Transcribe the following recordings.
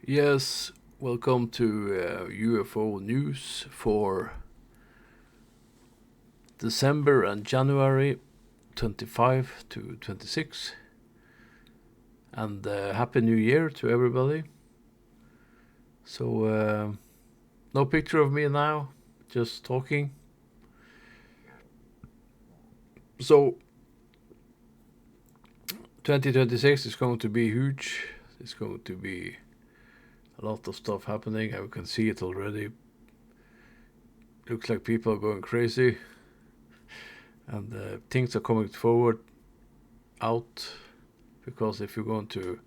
Yes, welcome to UFO news for December and January 25 to 26. And Happy New Year to everybody. So, no picture of me now, just talking. So, 2026 is going to be huge. It's going to be a lot of stuff happening. I can see it already. Looks like people are going crazy. And things are coming forward out, because if you're going to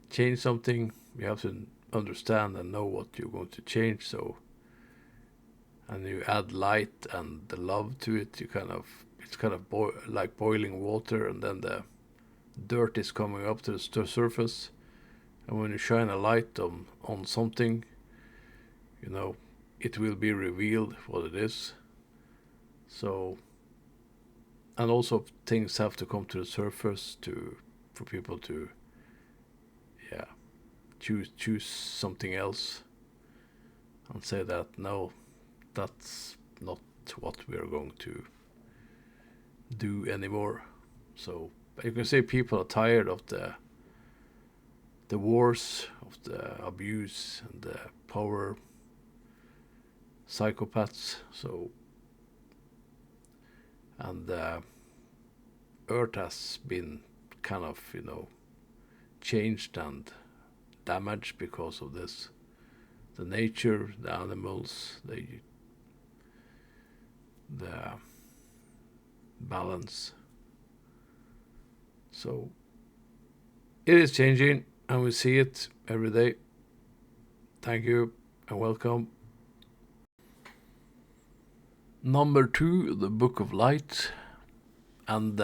change something, you have to understand and know what you're going to change. So, and you add light and the love to it. It's kind of like boiling water, and then the dirt is coming up to the surface. And when you shine a light on something, it will be revealed what it is. So, and also things have to come to the surface for people to, yeah, choose something else and say that no, that's not what we're going to do anymore. So you can say people are tired of the wars, of the abuse and the power psychopaths. So, and Earth has been kind of changed and damaged because of this. The nature, the animals, the balance. So it is changing, and we see it every day. Thank you and welcome. Number 2, the Book of Light, and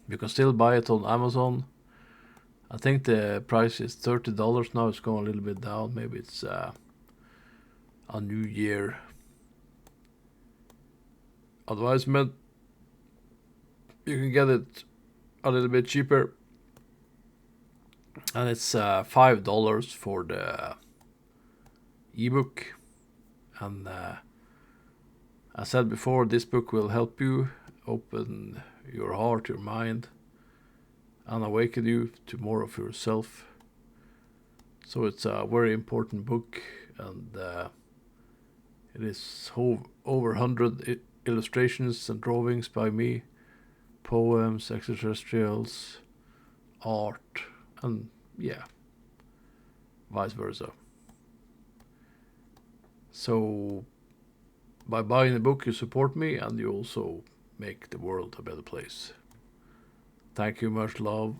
you can still buy it on Amazon. I think the price is $30 now. It's going a little bit down. Maybe it's a New Year advisement. You can get it a little bit cheaper, and it's $5 for the ebook. And I said before, this book will help you open your heart, your mind, and awaken you to more of yourself. So it's a very important book, and it is over 100 illustrations and drawings by me, poems, extraterrestrials, art, and vice versa. So by buying the book, you support me, and you also make the world a better place. Thank you, much love.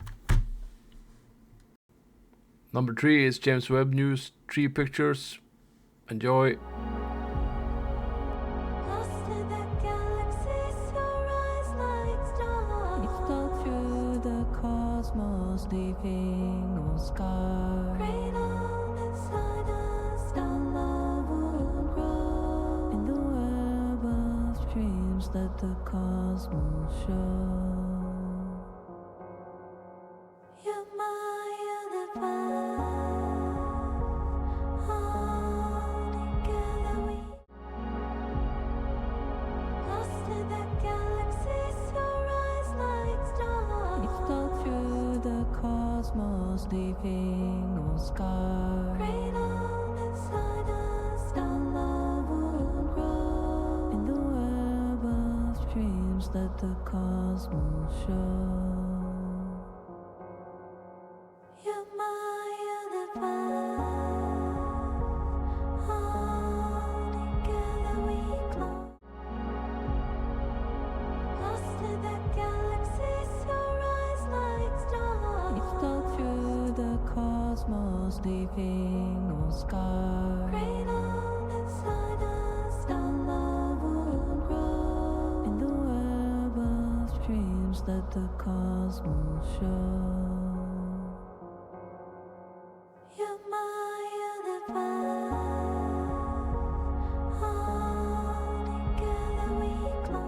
Number 3 is James Webb News, 3 pictures. Enjoy. Lost in the galaxy, sunrise like stars. It's all through the cosmos, leaving no scar. Cradled inside us, down love will grow. In the web of dreams that the cosmos show. You're my universe. All together we lost in the galaxy, sunrise like stars. It's all through the cosmos, leaving no scar. Cradled inside us, down love will grow. In the web of dreams that the cosmos show. You're my universe. All together we glow. Lost in the galaxy, sunrise like stars. It's all through the cosmos, leaving no scar. Cradled inside us, down love will grow. In the web of dreams that the cosmos show. You're my universe. All together we glow.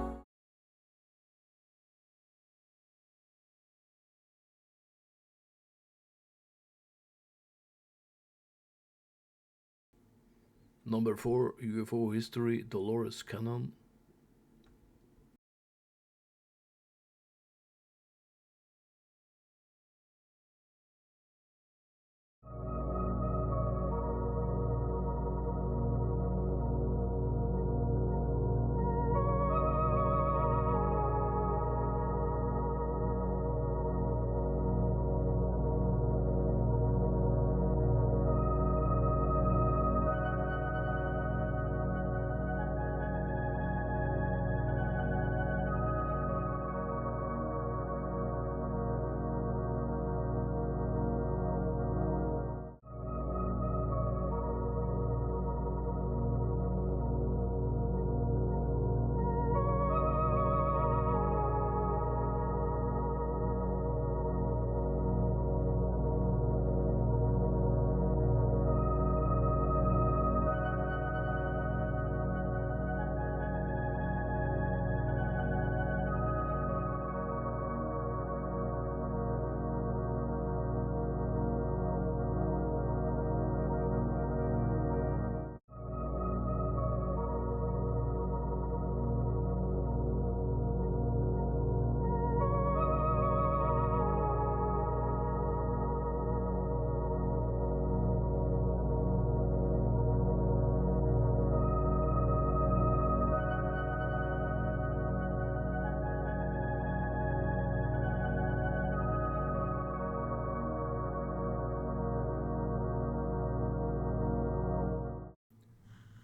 Number 4, UFO history, Dolores Cannon.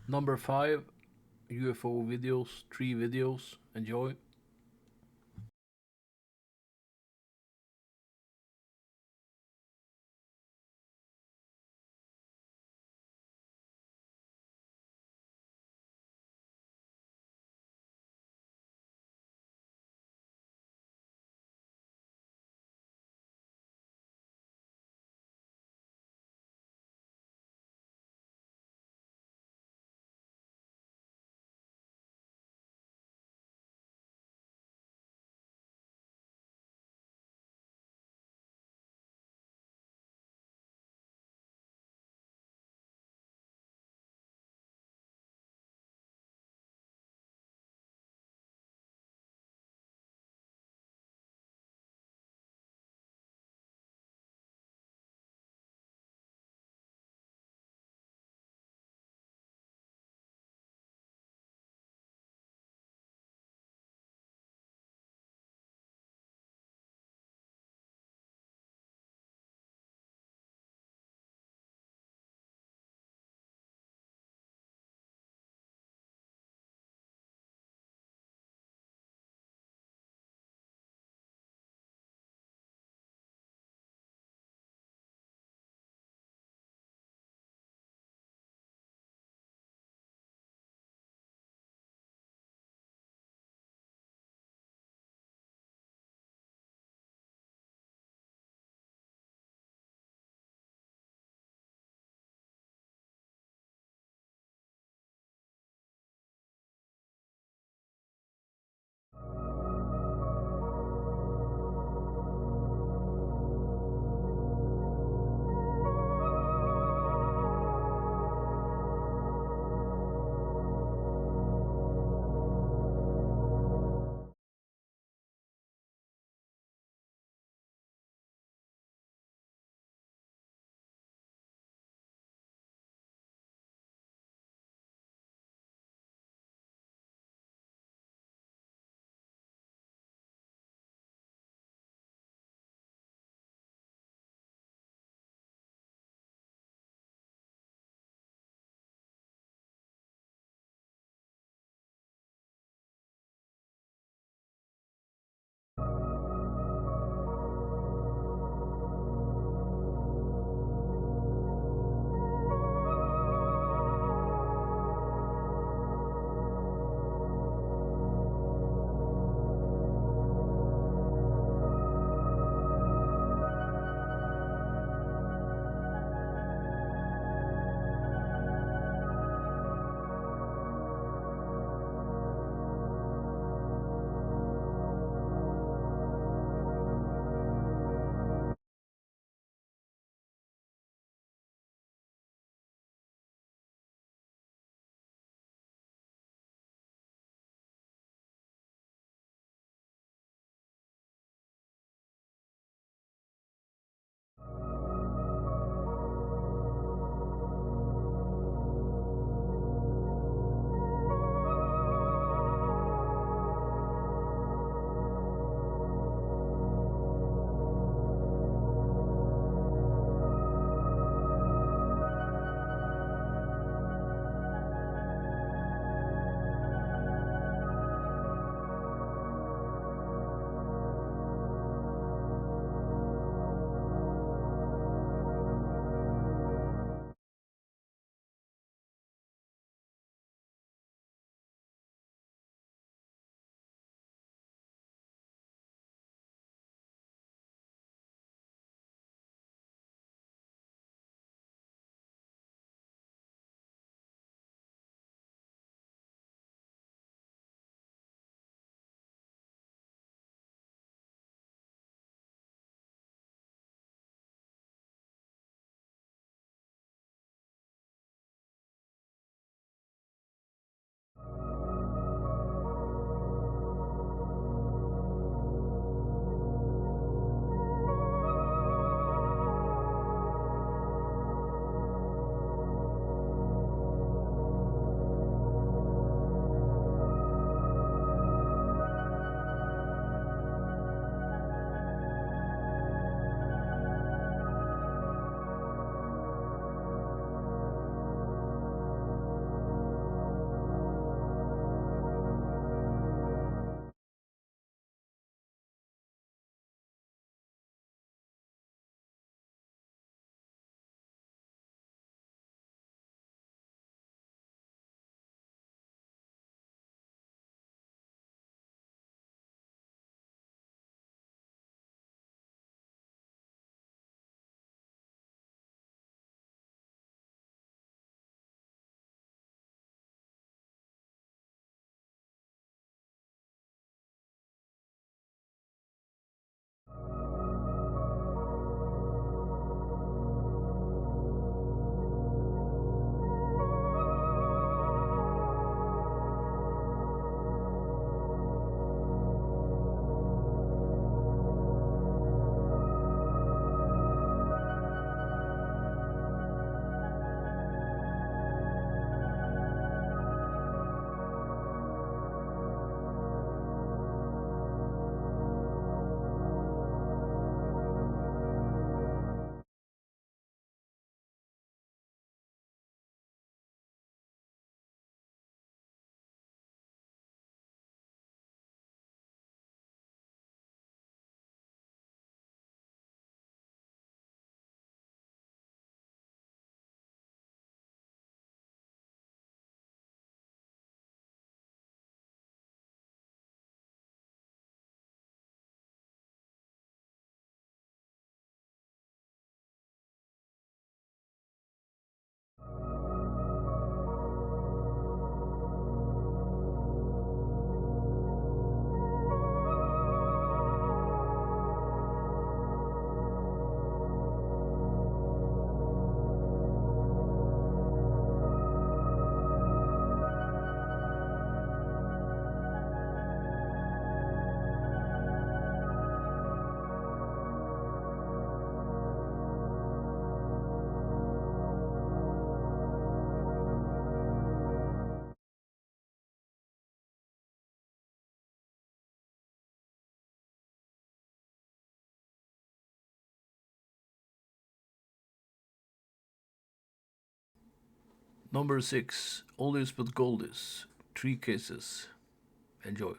Number 5, UFO videos, 3 videos. Enjoy. Number 6, Oldies but Goldies, 3 cases. Enjoy.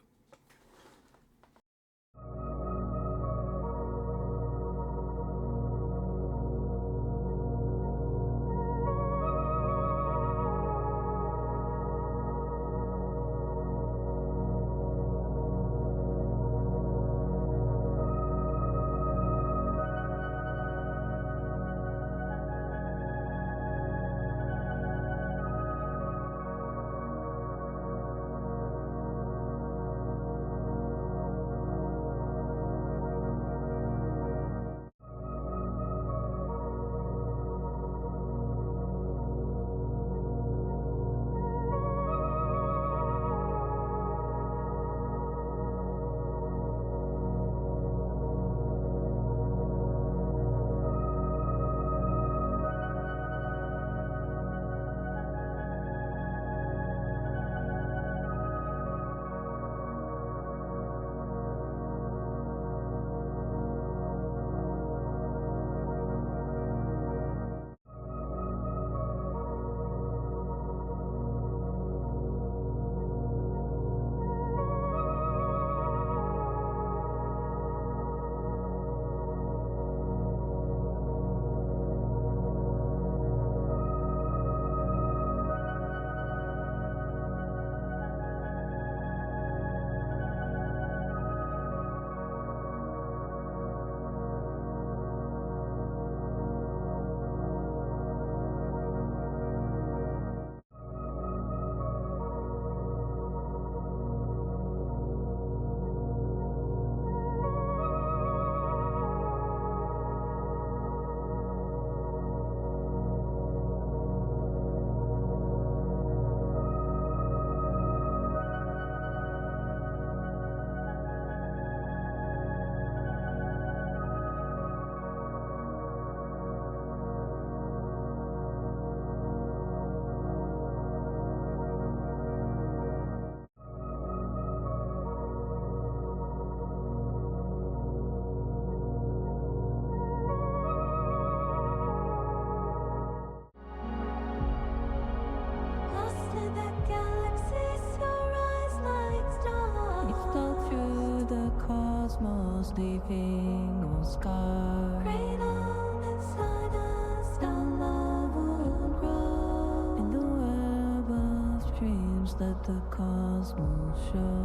Lost in the galaxy, so rise like stars. You stole through the cosmos, leaving no scar. Cradled inside us, our love will grow. In the web of dreams that the cosmos show.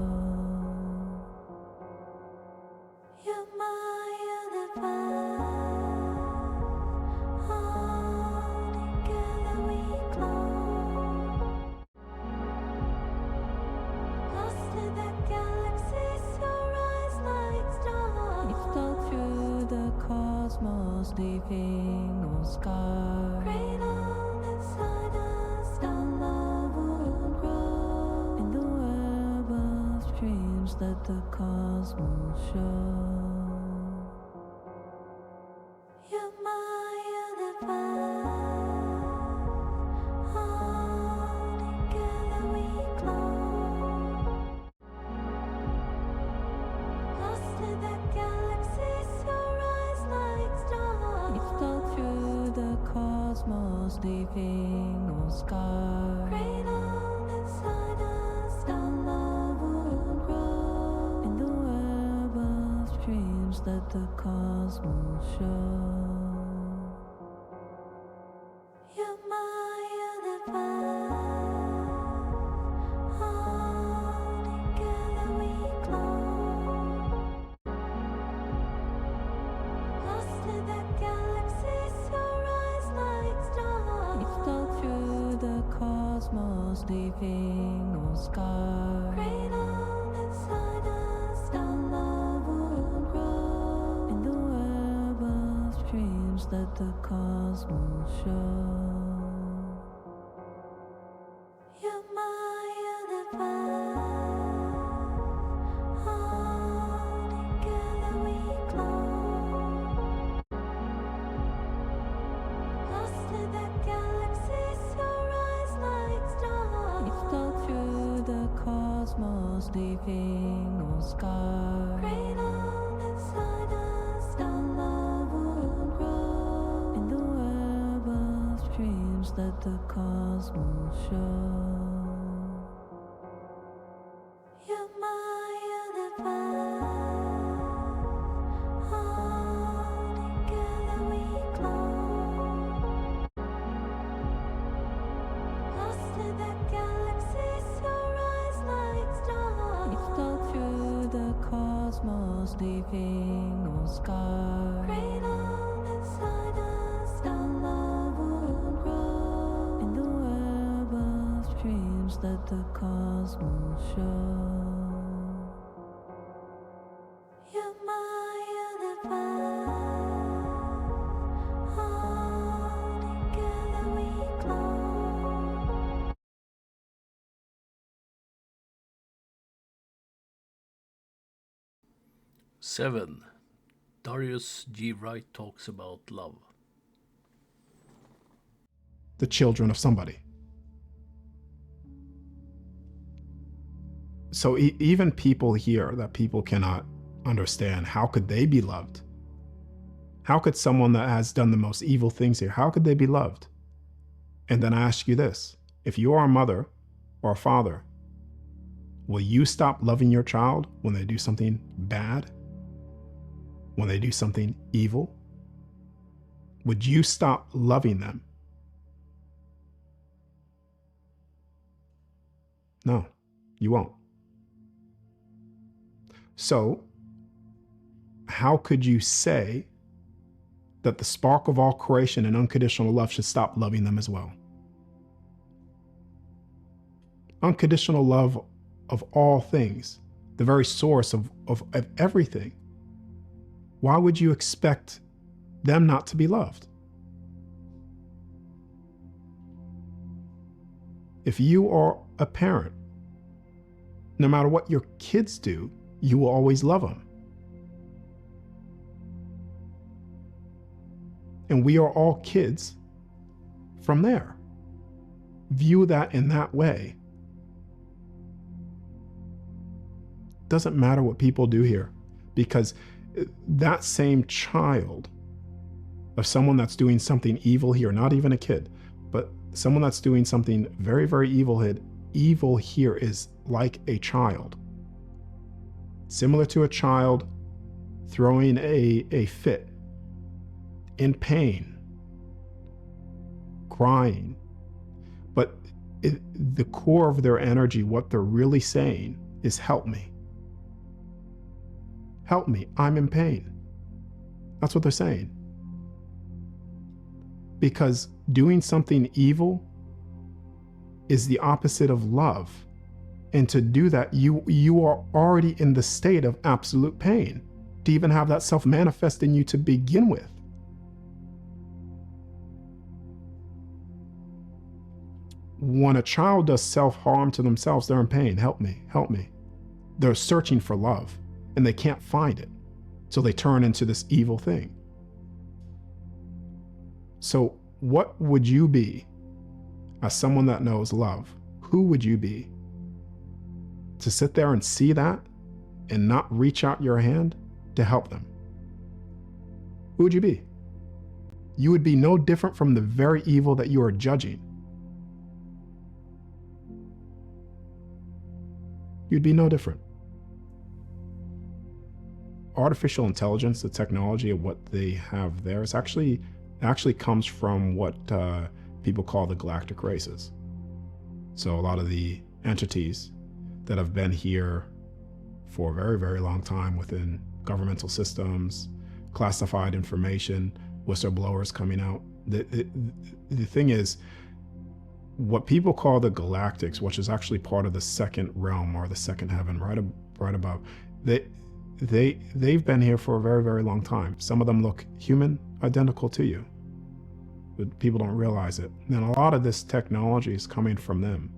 You're my universe. All together we glow. Lost in the galaxy, so rise like stars. You stole through the cosmos, leaving no scar. Cradled inside us, our love will grow. In the web of dreams that the cosmos show. You're my universe. All together we glow. Lost in the galaxy, so rise like stars. You stole through the cosmos, leaving no scar. Cradled inside us, our love will grow. In the web of dreams that the cosmos show. You're my universe. All together we glow. Lost in the galaxy, so rise like stars. You stole through the cosmos, leaving no scar. Cradled inside us, our love will grow. In the web of dreams that the cosmos show. You're my universe. All together we glow. Lost in the galaxy, so rise like stars. You stole through the cosmos, leaving no scar. Cradled inside us, our love will grow. In the web of dreams that the cosmos show. You're my universe, all together we glow. Lost in the galaxy, so rise like stars. We stalk through the cosmos, leaving no scars. Cradled inside us, our love will grow. In the web of dreams that the cosmos show. You're my universe, all together we glow. Seven. Darius G. Wright talks about love. The children of somebody. So even people here that people cannot understand, how could they be loved? How could someone that has done the most evil things here, how could they be loved? And then I ask you this, if you are a mother or a father, will you stop loving your child when they do something bad? When they do something evil? Would you stop loving them? No, you won't. So, how could you say that the spark of all creation and unconditional love should stop loving them as well? Unconditional love of all things, the very source of everything. Why would you expect them not to be loved? If you are a parent, no matter what your kids do, you will always love them. And we are all kids from there. View that in that way. Doesn't matter what people do here, because that same child of someone that's doing something evil here, not even a kid, but someone that's doing something very, very evil here is like a child. Similar to a child throwing a fit, in pain, crying. But the core of their energy, what they're really saying is, help me. Help me, I'm in pain. That's what they're saying. Because doing something evil is the opposite of love. And to do that, you are already in the state of absolute pain, to even have that self-manifest in you to begin with. When a child does self-harm to themselves, they're in pain. Help me, help me. They're searching for love and they can't find it. So they turn into this evil thing. So what would you be as someone that knows love? Who would you be? To sit there and see that and not reach out your hand to help them? Who would you be? You would be no different from the very evil that you are judging. You'd be no different. Artificial intelligence, the technology of what they have there, is actually comes from what people call the galactic races. So a lot of the entities that have been here for a very, very long time within governmental systems, classified information, whistleblowers coming out. The thing is, what people call the galactics, which is actually part of the second realm or the second heaven, right above, they've been here for a very, very long time. Some of them look human, identical to you, but people don't realize it. And a lot of this technology is coming from them.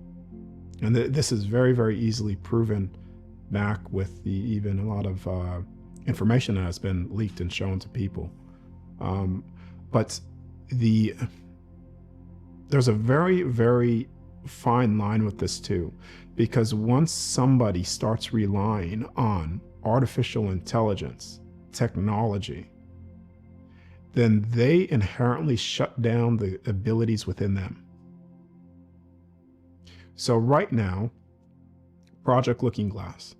And this is very, very easily proven back with even a lot of information that has been leaked and shown to people. But there's a very, very fine line with this too, because once somebody starts relying on artificial intelligence, technology, then they inherently shut down the abilities within them. So right now, Project Looking Glass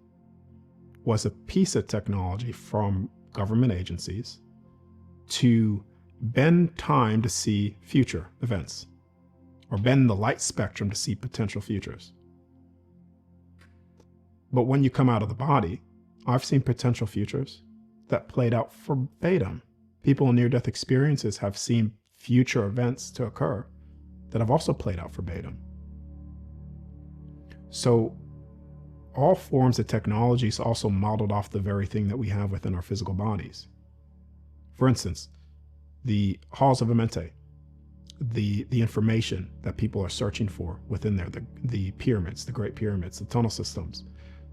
was a piece of technology from government agencies to bend time to see future events, or bend the light spectrum to see potential futures. But when you come out of the body, I've seen potential futures that played out verbatim. People in near-death experiences have seen future events to occur that have also played out verbatim. So all forms of technology is also modeled off the very thing that we have within our physical bodies. For instance, the halls of Amenti, the information that people are searching for within there, the pyramids, the Great Pyramids, the tunnel systems.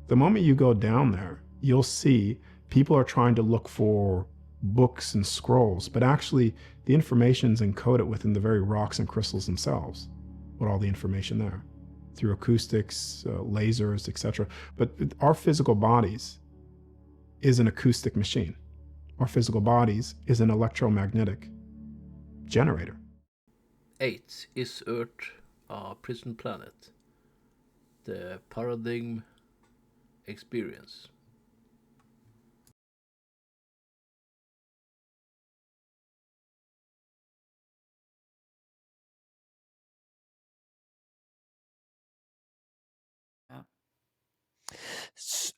The moment you go down there, you'll see people are trying to look for books and scrolls, but actually the information's encoded within the very rocks and crystals themselves, with all the information there, through acoustics, lasers, etc. But our physical bodies is an acoustic machine. Our physical bodies is an electromagnetic generator. 8. Is Earth a prison planet? The paradigm experience.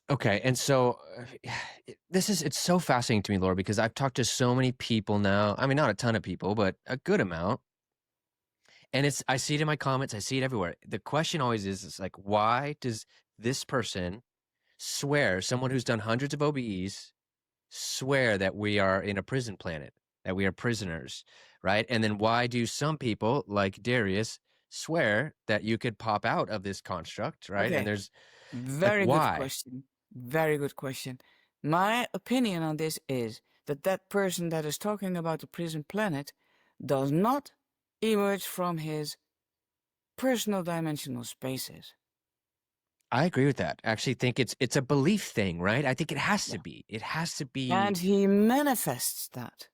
Okay, and so it's so fascinating to me, Laura, because I've talked to so many people now. I mean, not a ton of people, but a good amount. And I see it in my comments, I see it everywhere. The question always is like, why does this person swear, someone who's done hundreds of OBEs, swear that we are in a prison planet, that we are prisoners, right? And then why do some people like Darius swear that you could pop out of this construct, right? Okay. And there's Very good why? question. Very good question. My opinion on this is that that person that is talking about the prison planet does not emerge from his personal dimensional spaces. I agree with that. I actually think it's a belief thing, right? I think it has to Yeah. be. It has to be. And he manifests that.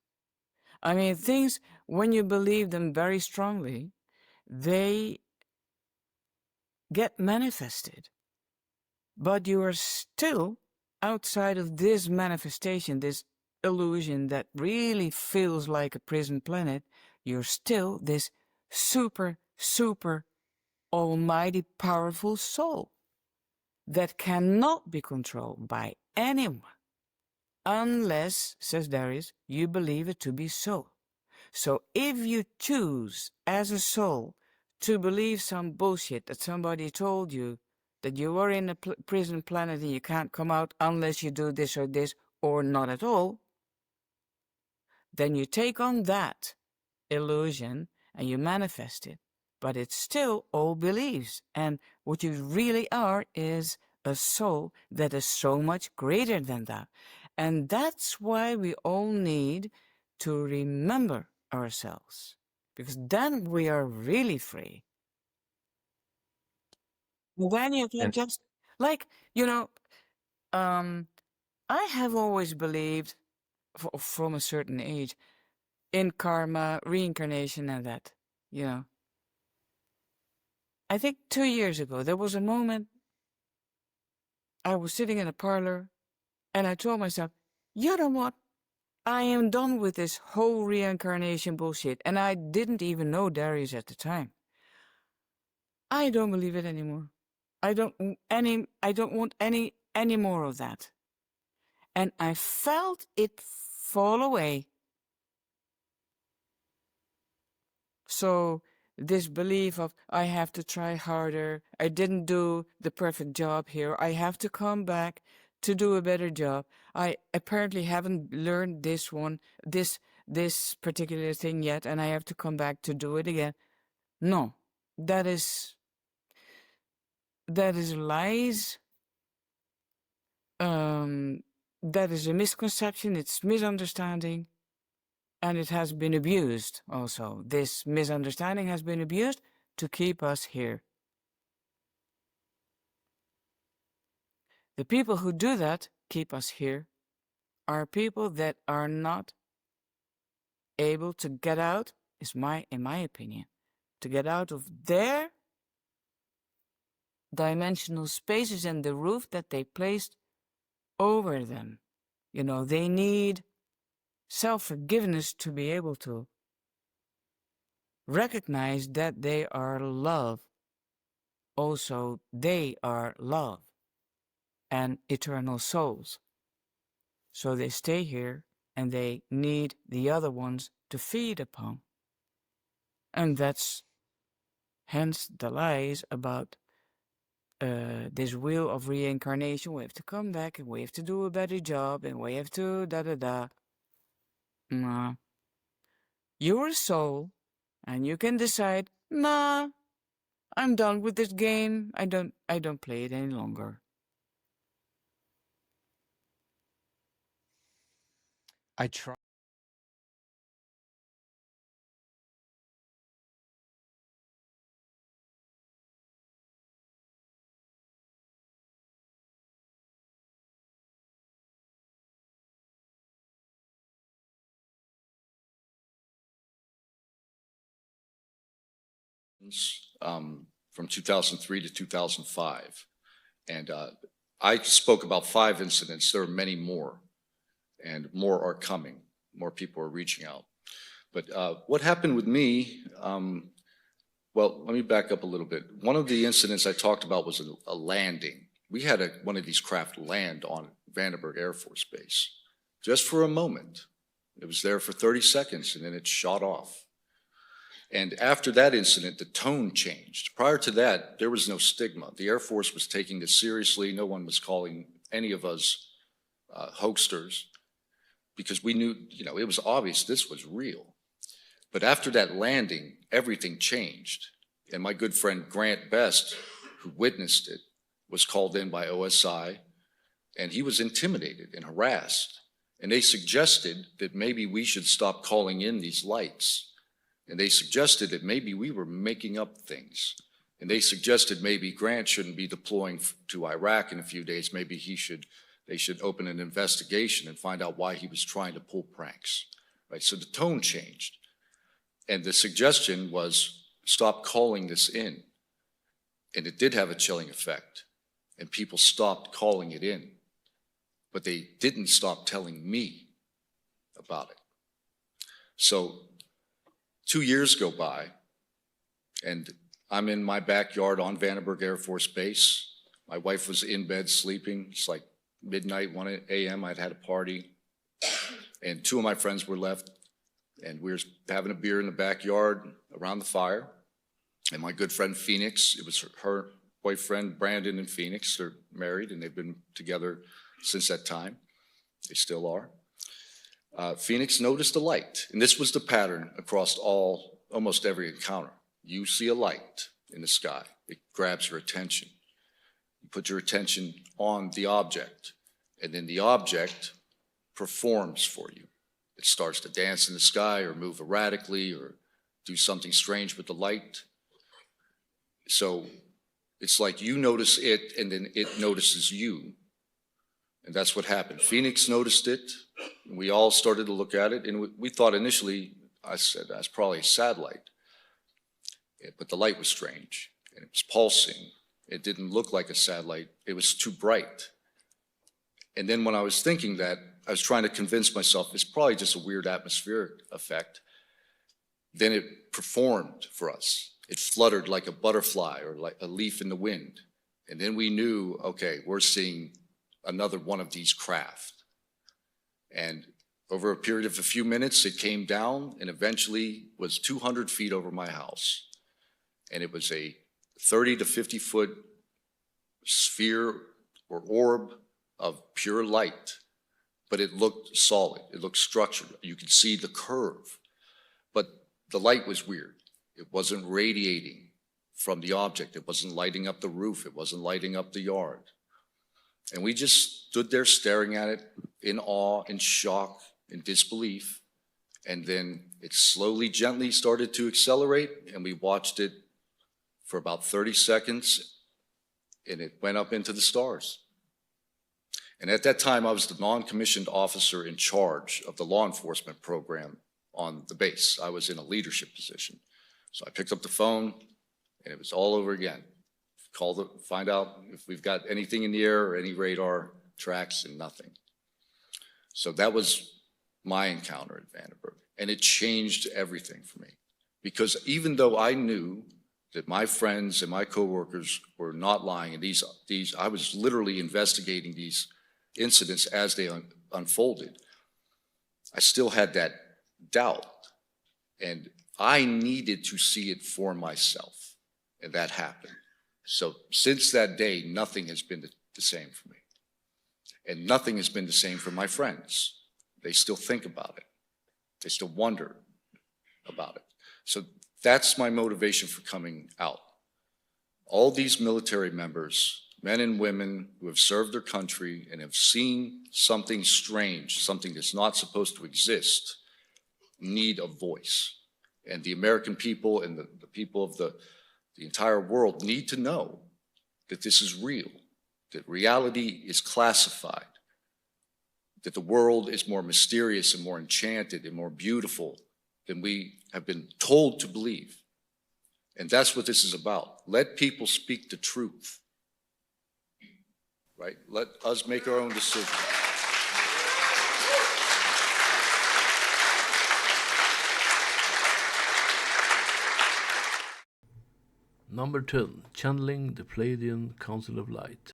I mean, things, when you believe them very strongly, they get manifested. But you are still outside of this manifestation, this illusion that really feels like a prison planet. You're still this super, super almighty powerful soul that cannot be controlled by anyone unless, says Darius, you believe it to be so. So if you choose as a soul to believe some bullshit that somebody told you, that you are in a prison planet and you can't come out unless you do this or not at all, then you take on that illusion and you manifest it. But it's still all beliefs. And what you really are is a soul that is so much greater than that. And that's why we all need to remember ourselves, because then we are really free. Then you can And just, like, I have always believed from a certain age in karma, reincarnation, and that, I think 2 years ago, there was a moment I was sitting in a parlor and I told myself, you know what? I am done with this whole reincarnation bullshit. And I didn't even know Darius at the time. I don't believe it anymore. I don't want any more of that. And I felt it fall away. So this belief of I have to try harder, I didn't do the perfect job here, I have to come back to do a better job. I apparently haven't learned this particular thing yet, and I have to come back to do it again. No, that is lies. That is a misconception, it's misunderstanding, and it has been abused also. This misunderstanding has been abused to keep us here. The people who do that, keep us here, are people that are not able to get out, in my opinion, to get out of their dimensional spaces and the roof that they placed over them. You know, they need self-forgiveness to be able to recognize that they are love. Also, they are love and eternal souls. So they stay here and they need the other ones to feed upon. And that's hence the lies about this wheel of reincarnation. We have to come back and we have to do a better job and we have to da-da-da. Nah. You're a soul and you can decide, nah, I'm done with this game. I don't play it any longer. I try. From 2003 to 2005. And I spoke about 5 incidents. There are many more, and more are coming. More people are reaching out. But what happened with me, well, let me back up a little bit. One of the incidents I talked about was a landing. We had one of these craft land on Vandenberg Air Force Base, just for a moment. It was there for 30 seconds, and then it shot off. And after that incident, the tone changed. Prior to that, there was no stigma. The Air Force was taking this seriously. No one was calling any of us hoaxsters, because we knew, you know, it was obvious this was real. But after that landing, everything changed. And my good friend Grant Best, who witnessed it, was called in by OSI, and he was intimidated and harassed. And they suggested that maybe we should stop calling in these lights. And they suggested that maybe we were making up things. And they suggested maybe Grant shouldn't be deploying to Iraq in a few days. Maybe they should open an investigation and find out why he was trying to pull pranks, right? So the tone changed. And the suggestion was, stop calling this in. And it did have a chilling effect. And people stopped calling it in. But they didn't stop telling me about it. So 2 years go by, and I'm in my backyard on Vandenberg Air Force Base. My wife was in bed sleeping. It's like midnight, 1 a.m. I'd had a party, and 2 of my friends were left, and we were having a beer in the backyard around the fire. And my good friend Phoenix, it was her boyfriend Brandon and Phoenix. They're married, and they've been together since that time. They still are. Phoenix noticed a light, and this was the pattern across almost every encounter. You see a light in the sky, it grabs your attention. You put your attention on the object, and then the object performs for you. It starts to dance in the sky or move erratically or do something strange with the light. So it's like you notice it, and then it notices you. And that's what happened. Phoenix noticed it, and we all started to look at it, and we thought initially, I said, that's probably a satellite. But the light was strange, and it was pulsing. It didn't look like a satellite. It was too bright. And then when I was thinking that, I was trying to convince myself it's probably just a weird atmospheric effect. Then it performed for us. It fluttered like a butterfly or like a leaf in the wind. And then we knew, okay, we're seeing another one of these craft. And over a period of a few minutes, it came down and eventually was 200 feet over my house. And it was a 30 to 50 foot sphere or orb of pure light, but it looked solid, it looked structured. You could see the curve, but the light was weird. It wasn't radiating from the object. It wasn't lighting up the roof. It wasn't lighting up the yard. And we just stood there staring at it in awe, in shock, in disbelief. And then it slowly, gently started to accelerate, and we watched it for about 30 seconds, and it went up into the stars. And at that time, I was the non-commissioned officer in charge of the law enforcement program on the base. I was in a leadership position. So I picked up the phone, and it was all over again. find out if we've got anything in the air or any radar tracks, and nothing. So that was my encounter at Vandenberg, and it changed everything for me. Because even though I knew that my friends and my coworkers were not lying, and I was literally investigating these incidents as they unfolded, I still had that doubt, and I needed to see it for myself, and that happened. So since that day, nothing has been the same for me, and nothing has been the same for my friends. They still think about it. They still wonder about it. So that's my motivation for coming out. All these military members, men and women who have served their country and have seen something strange, something that's not supposed to exist, need a voice. And the American people and the people of the entire world need to know that this is real, that reality is classified, that the world is more mysterious and more enchanted and more beautiful than we have been told to believe. And that's what this is about. Let people speak the truth, right? Let us make our own decisions. Number 10, channeling the Pleiadian Council of Light.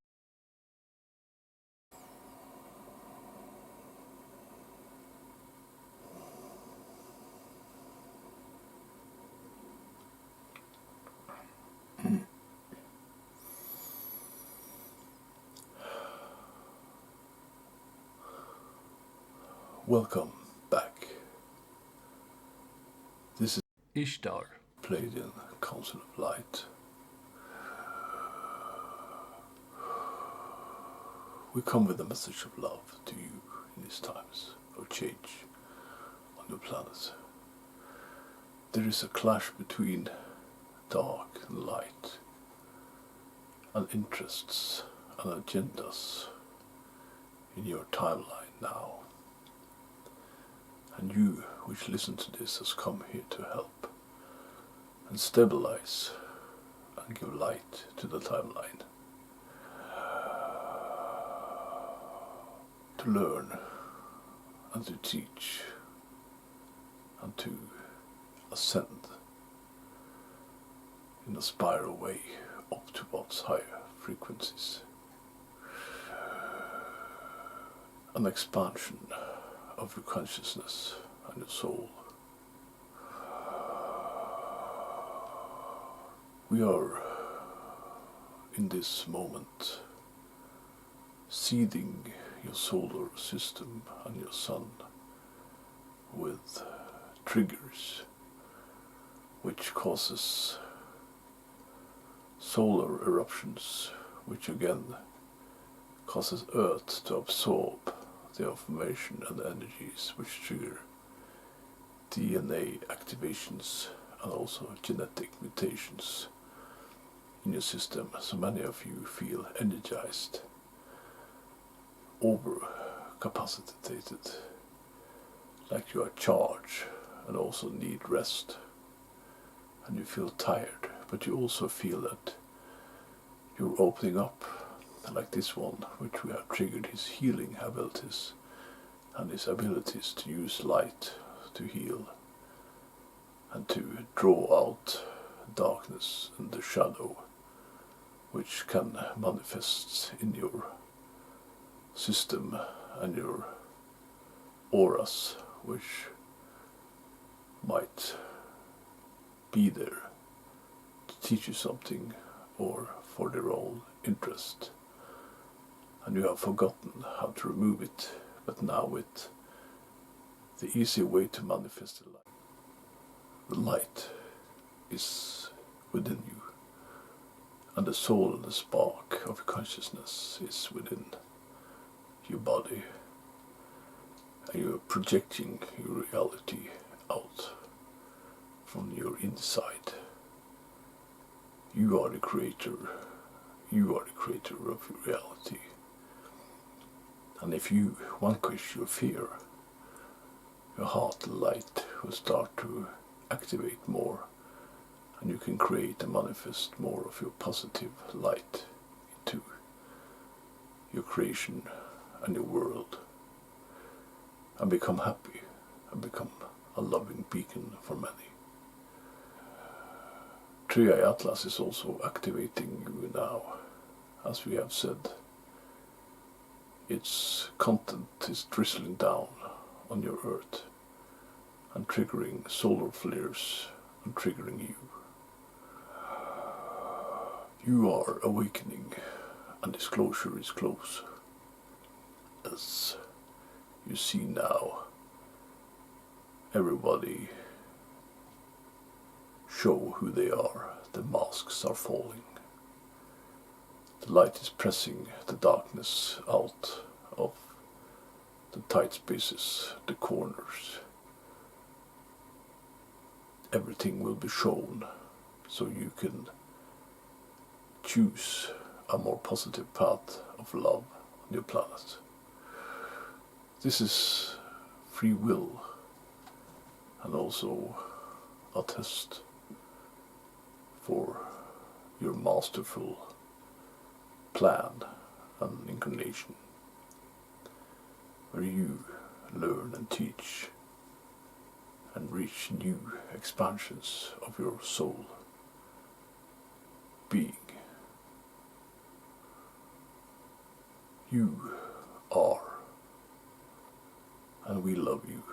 Welcome back. This is Ishtar, Pleiadian Council of Light. We come with a message of love to you in these times of change on the planet. There is a clash between dark and light, and interests and agendas in your timeline now. And you, which listen to this, has come here to help and stabilize and give light to the timeline. To learn and to teach and to ascend in a spiral way up towards higher frequencies. An expansion of your consciousness and your soul. We are in this moment seeding your solar system and your sun with triggers which causes solar eruptions, which again causes Earth to absorb the information and the energies which trigger DNA activations and also genetic mutations in your system. So many of you feel energized, overcapacitated, like you are charged and also need rest. And you feel tired, but you also feel that you're opening up, like this one, which we have triggered his healing abilities and his abilities to use light to heal and to draw out darkness and the shadow which can manifest in your system and your auras, which might be there to teach you something or for their own interest. And you have forgotten how to remove it, but now with the easy way to manifest the light. The light is within you, and the soul and the spark of your consciousness is within your body, and you are projecting your reality out from your inside. You are the creator. You are the creator of your reality. And if you vanquish your fear, your heart light will start to activate more, and you can create and manifest more of your positive light into your creation and your world, and become happy and become a loving beacon for many. Three-Eye Atlas is also activating you now. As we have said, its content is drizzling down on your earth and triggering solar flares and triggering you. You are awakening, and disclosure is close. As you see now, everybody show who they are. The masks are falling. The light is pressing the darkness out of the tight spaces, the corners. Everything will be shown, so you can choose a more positive path of love on your planet. This is free will, and also a test for your masterful plan and incarnation, where you learn and teach and reach new expansions of your soul being. You are, and we love you.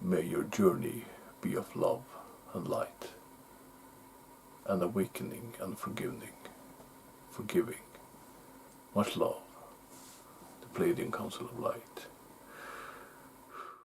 May your journey be of love and light, and awakening and forgiving. Much love. The Palladian Council of Light.